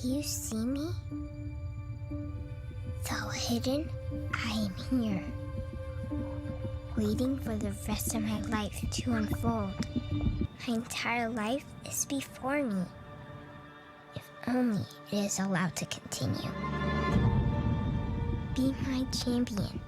Do you see me? Though hidden, I am here, waiting for the rest of my life to unfold. My entire life is before me, if only it is allowed to continue. Be my champion.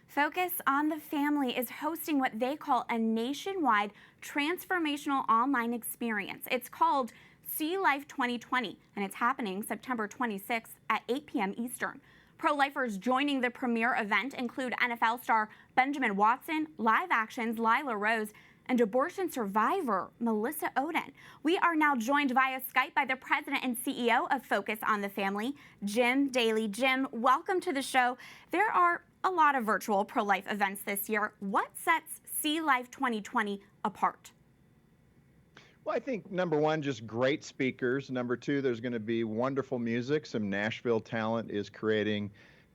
Focus on the Family is hosting what they call a nationwide transformational online experience. It's called See Life 2020, and it's happening September 26th at 8 p.m. Eastern. Pro-lifers joining the premier event include NFL star Benjamin Watson, Live Action's Lila Rose, and abortion survivor Melissa Ohden. We are now joined via Skype by the president and CEO of Focus on the Family, Jim Daly. Jim, welcome to the show. There are a lot of virtual pro-life events this year. What sets See Life 2020 apart? Well, I think number one, just great speakers. Number two, there's going to be wonderful music. Some Nashville talent is creating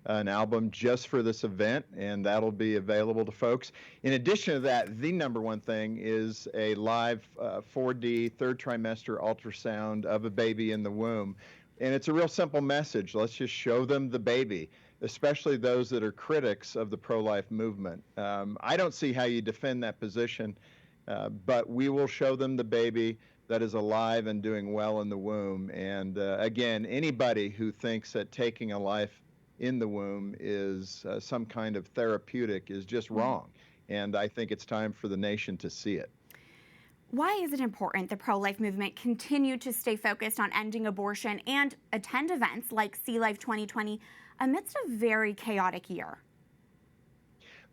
an album just for this event, and that'll be available to folks. In addition to that, the number one thing is a live 4D third trimester ultrasound of a baby in the womb. And it's a real simple message. Let's just show them the baby, especially those that are critics of the pro-life movement. I don't see how you defend that position, but we will show them the baby that is alive and doing well in the womb. And again, anybody who thinks that taking a life in the womb is some kind of therapeutic is just wrong. And I think it's time for the nation to see it. Why is it important the pro-life movement continue to stay focused on ending abortion and attend events like See Life 2020 amidst a very chaotic year?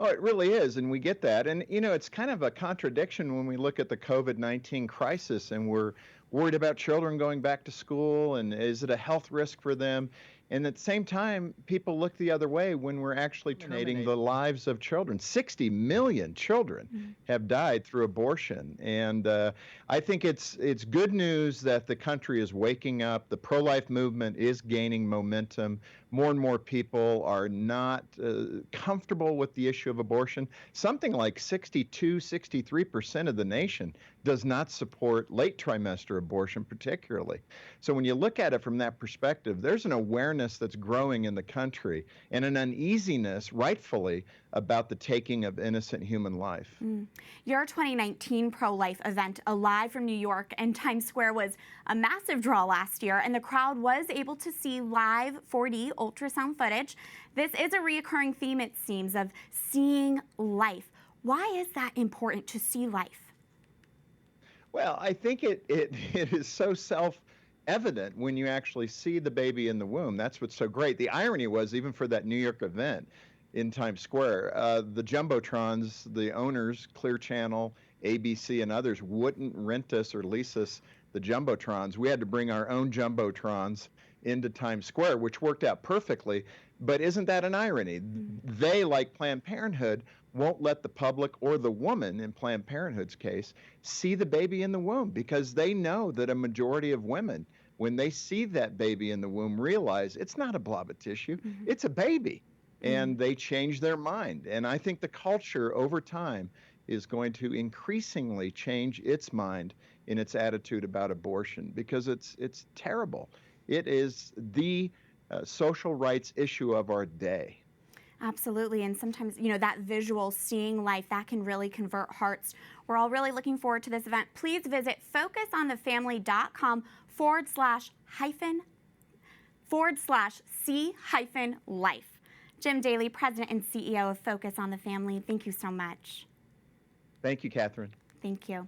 Oh, it really is, and we get that. And, you know, it's kind of a contradiction when we look at the COVID-19 crisis and we're worried about children going back to school and is it a health risk for them? And at the same time, people look the other way when we're actually terminating the lives of children. 60 million children have died through abortion. And I think it's good news that the country is waking up. The pro-life movement is gaining momentum. More and more people are not comfortable with the issue of abortion. Something like 63% of the nation does not support late trimester abortion particularly. So when you look at it from that perspective, there's an awareness that's growing in the country and an uneasiness, rightfully, about the taking of innocent human life. Your 2019 pro-life event, Alive from New York and Times Square, was a massive draw last year, and the crowd was able to see live 4D ultrasound footage. This is a reoccurring theme, it seems, of seeing life. Why is that important to see life? Well, I think it is so self-evident when you actually see the baby in the womb. That's what's so great. The irony was, even for that New York event in Times Square, the Jumbotrons, the owners, Clear Channel, ABC, and others, wouldn't rent us or lease us the Jumbotrons. We had to bring our own Jumbotrons into Times Square, which worked out perfectly. But isn't that an irony? They, like Planned Parenthood, won't let the public or the woman, in Planned Parenthood's case, see the baby in the womb because they know that a majority of women, when they see that baby in the womb, realize it's not a blob of tissue, it's a baby. And they change their mind. And I think the culture over time is going to increasingly change its mind in its attitude about abortion because it's terrible. It is the social rights issue of our day. Absolutely, and sometimes, you know, that visual seeing life, that can really convert hearts. We're all really looking forward to this event. Please visit focusonthefamily.com/see-life. Jim Daly, President and CEO of Focus on the Family, thank you so much. Thank you, Catherine. Thank you.